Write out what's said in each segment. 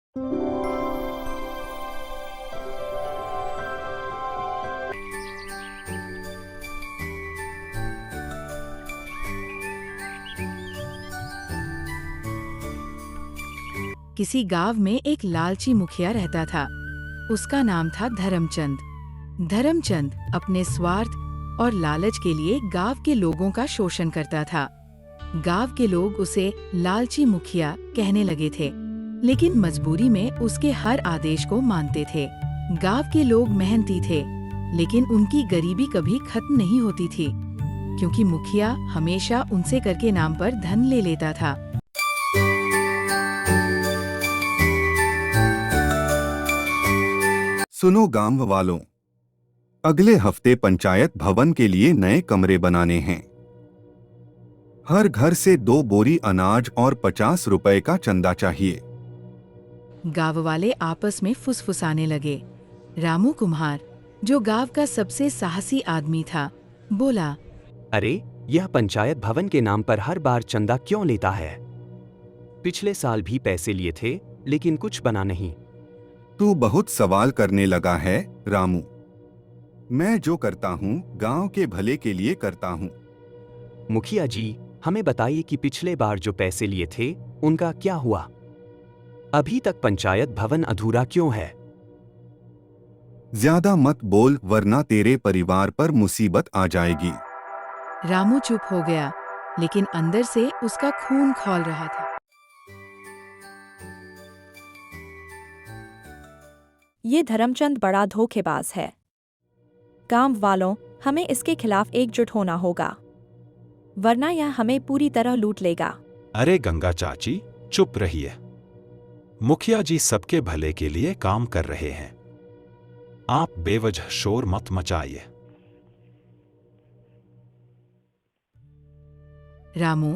किसी गांव में एक लालची मुखिया रहता था। उसका नाम था धर्मचंद। धर्मचंद अपने स्वार्थ और लालच के लिए गांव के लोगों का शोषण करता था। गांव के लोग उसे लालची मुखिया कहने लगे थे, लेकिन मजबूरी में उसके हर आदेश को मानते थे। गांव के लोग मेहनती थे, लेकिन उनकी गरीबी कभी खत्म नहीं होती थी, क्योंकि मुखिया हमेशा उनसे कर के नाम पर धन ले लेता था। सुनो गांव वालों, अगले हफ्ते पंचायत भवन के लिए नए कमरे बनाने हैं। हर घर से 2 बोरी अनाज और 50 रुपए का चंदा चाहिए। गांव वाले आपस में फुसफुसाने लगे। रामू कुम्हार, जो गांव का सबसे साहसी आदमी था, बोला, अरे, यह पंचायत भवन के नाम पर हर बार चंदा क्यों लेता है? पिछले साल भी पैसे लिए थे, लेकिन कुछ बना नहीं। तू बहुत सवाल करने लगा है, रामू। मैं जो करता हूँ गांव के भले के लिए करता हूँ। मुखिया जी, हमें बताइए कि पिछले बार जो पैसे लिए थे, उनका क्या हुआ? अभी तक पंचायत भवन अधूरा क्यों है? ज्यादा मत बोल, वरना तेरे परिवार पर मुसीबत आ जाएगी। रामू चुप हो गया, लेकिन अंदर से उसका खून खौल रहा था। ये धर्मचंद बड़ा धोखेबाज है। गांव वालों, हमें इसके खिलाफ एकजुट होना होगा, वरना यह हमें पूरी तरह लूट लेगा। अरे गंगा चाची, चुप रहिए। मुखिया जी सबके भले के लिए काम कर रहे हैं। आप बेवजह शोर मत मचाइए। रामू,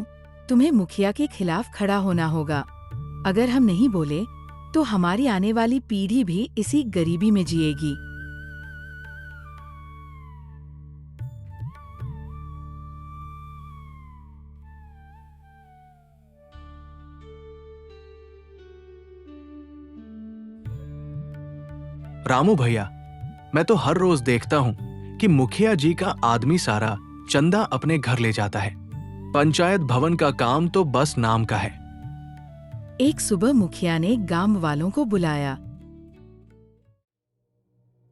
तुम्हें मुखिया के खिलाफ खड़ा होना होगा। अगर हम नहीं बोले तो हमारी आने वाली पीढ़ी भी इसी गरीबी में जिएगी। रामू भैया, मैं तो हर रोज देखता हूँ कि मुखिया जी का आदमी सारा चंदा अपने घर ले जाता है। पंचायत भवन का काम तो बस नाम का है। एक सुबह मुखिया ने गांव वालों को बुलाया।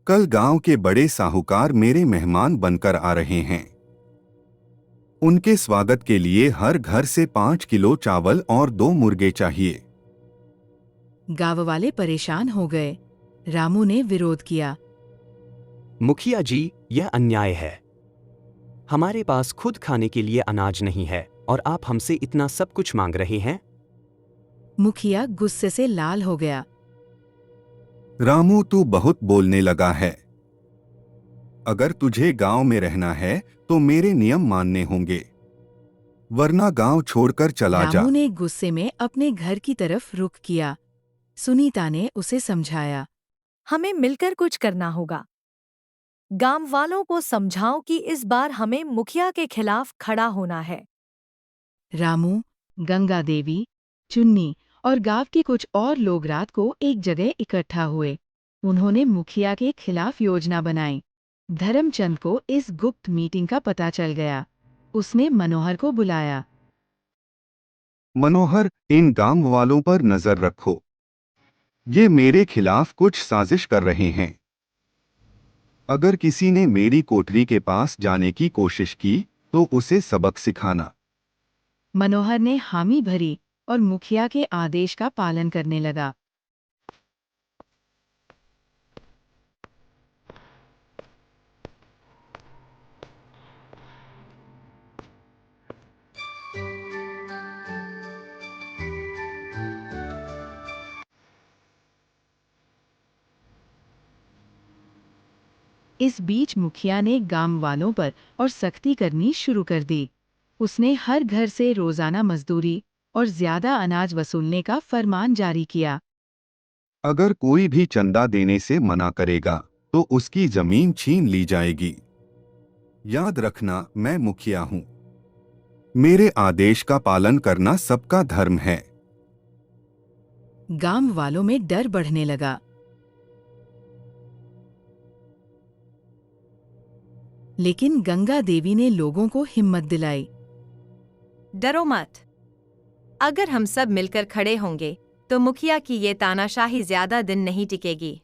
कल गांव के बड़े साहूकार मेरे मेहमान बनकर आ रहे हैं। उनके स्वागत के लिए हर घर से 5 किलो चावल और 2 मुर्गे चाहिए। गांव वाले परेशान हो गए। रामू ने विरोध किया। मुखिया जी, यह अन्याय है। हमारे पास खुद खाने के लिए अनाज नहीं है और आप हमसे इतना सब कुछ मांग रहे हैं। मुखिया गुस्से से लाल हो गया। रामू, तू बहुत बोलने लगा है। अगर तुझे गांव में रहना है तो मेरे नियम मानने होंगे, वरना गांव छोड़कर चला जा। रामू ने गुस्से में अपने घर की तरफ रुख किया। सुनीता ने उसे समझाया। हमें मिलकर कुछ करना होगा। गांव वालों को समझाओ कि इस बार हमें मुखिया के खिलाफ खड़ा होना है। रामू, गंगा देवी, चुन्नी और गांव के कुछ और लोग रात को एक जगह इकट्ठा हुए। उन्होंने मुखिया के खिलाफ योजना बनाई। धर्मचंद को इस गुप्त मीटिंग का पता चल गया। उसने मनोहर को बुलाया। मनोहर, इन गांव वालों पर नजर रखो। ये मेरे खिलाफ कुछ साजिश कर रहे हैं। अगर किसी ने मेरी कोठरी के पास जाने की कोशिश की तो उसे सबक सिखाना। मनोहर ने हामी भरी और मुखिया के आदेश का पालन करने लगा। इस बीच मुखिया ने गांव वालों पर और सख्ती करनी शुरू कर दी। उसने हर घर से रोजाना मजदूरी और ज्यादा अनाज वसूलने का फरमान जारी किया। अगर कोई भी चंदा देने से मना करेगा तो उसकी जमीन छीन ली जाएगी। याद रखना, मैं मुखिया हूं। मेरे आदेश का पालन करना सबका धर्म है। गांव वालों में डर बढ़ने लगा। लेकिन गंगा देवी ने लोगों को हिम्मत दिलाई। डरो मत। अगर हम सब मिलकर खड़े होंगे तो मुखिया की ये तानाशाही ज्यादा दिन नहीं टिकेगी।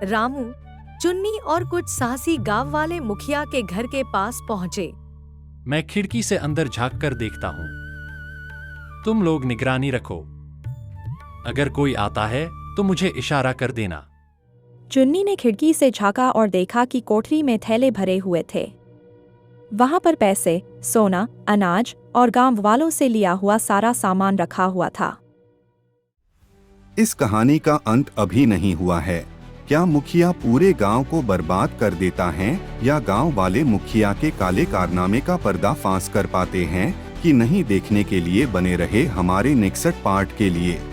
रामू, चुन्नी और कुछ साहसी गांव वाले मुखिया के घर के पास पहुंचे। मैं खिड़की से अंदर झांक कर देखता हूं। तुम लोग निगरानी रखो। अगर कोई आता है तो मुझे इशारा कर देना। चुन्नी ने खिड़की से झांका और देखा कि कोठरी में थैले भरे हुए थे। वहां पर पैसे, सोना, अनाज और गांव वालों से लिया हुआ सारा सामान रखा हुआ था। इस कहानी का अंत अभी नहीं हुआ है। क्या मुखिया पूरे गांव को बर्बाद कर देता है या गांव वाले मुखिया के काले कारनामे का पर्दाफाश कर पाते हैं कि नहीं, देखने के लिए बने रहे हमारे नेक्स्ट पार्ट के लिए।